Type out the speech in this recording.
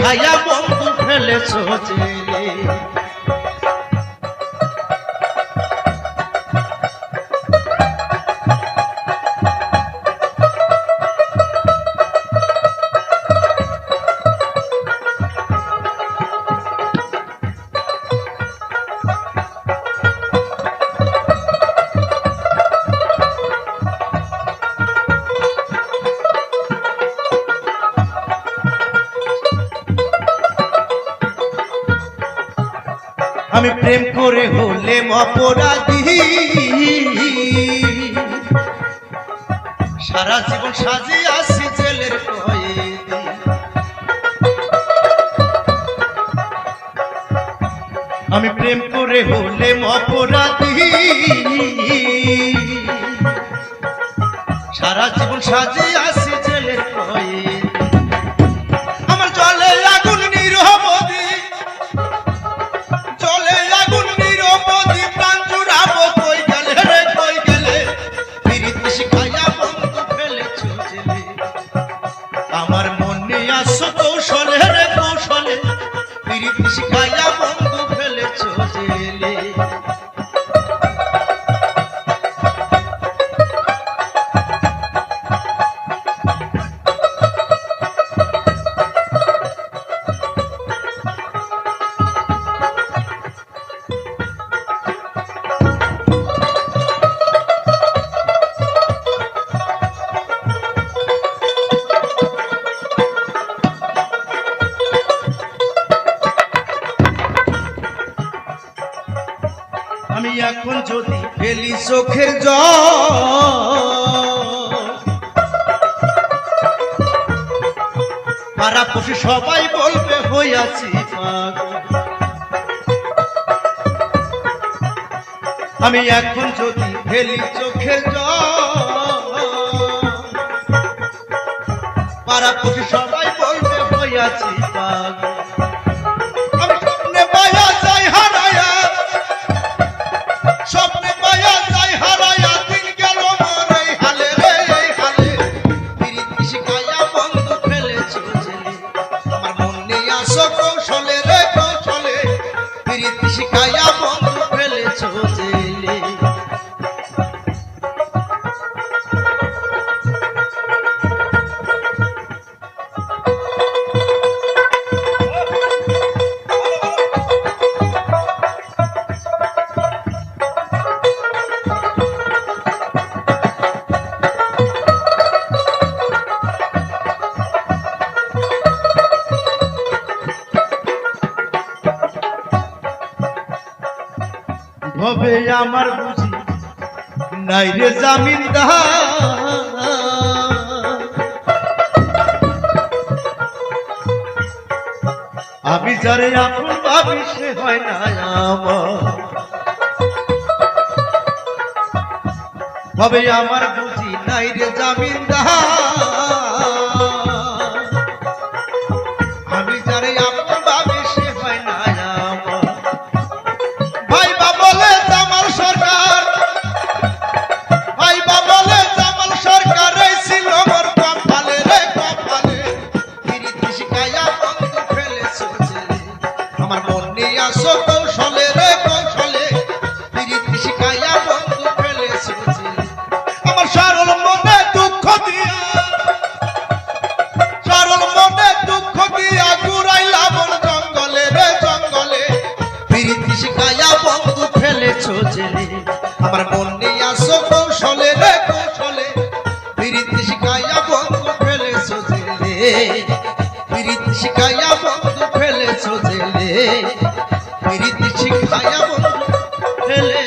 শিখাইয়া বন্ধু ফেলেছো জেলে। আমি প্রেম করে হলেম অপরাধী, সারা জীবন সাজিয়ে আসি জেলের কয়েদি। আমি প্রেম করে হলেম অপরাধী, সারা জীবন সাজিয়ে আসি জেলের কয়েদি। আমার জলে আগুন নিরবধি, আমার মনে আসো কৌশলে রে কৌশলে, প্রীতি শিখাইয়া বন্ধু ফেলেছো জেলে। আমি এখন যদি ফেলি চোখের জল, পাড়া পশু সবাই বলবে হইয়াছি পাগল। আমি এখন যদি ফেলি চোখের জল, পাড়া পশু সবাই বলবে হইয়াছি পাগল। আমি স্বপ্নে পাইয়া যাই হারায়া, স্বপ্নে পাইয়া যাই হারায়া, দিন গেল মোর এই হালে রে এই হালে। প্রীতি শিখাইয়া বন্ধু ফেলেছো জেলে। আমার মনে আসো কৌশলে রে কৌশলে, প্রীতি শিখাইয়া বন্ধু ফেলেছো জেলে। হবে আমার বুঝি নাই রে জামিনদার, আমি যারে আপন ভাবি সে হয় না আমার। হবে আমার বুঝি নাই রে জামিনদার, আমি যারে আপন ভাবি সে হয় না আমার। ভাই বাবলে জামাল সরকার, ভাই বাবলে জামাল সরকার এই ছিল মোর কপালে রে কপালে। প্রীতি শিখাইয়া বন্ধু ফেলেছো জেলে। আমার মনে আসো কৌশলে রে কৌশলে, প্রীতি শিখাইয়া বন্ধু ফেলেছো জেলে। আমার সরল মনে দুঃখ দিয়া, সরল মনে দুঃখ দিয়া ঘুরাইলা বন জঙ্গলে রে জঙ্গলে। প্রীতি শিখাইয়া বন্ধু ফেলেছো জেলে। আমার মনে আসো কৌশলে রে কৌশলে, প্রীতি শিখাইয়া বন্ধু ফেলেছো জেলে। প্রীতি শিখাইয়া বন্ধু ফেলেছো জেলে, প্রীতি শিখাইয়া বন্ধু ফেলে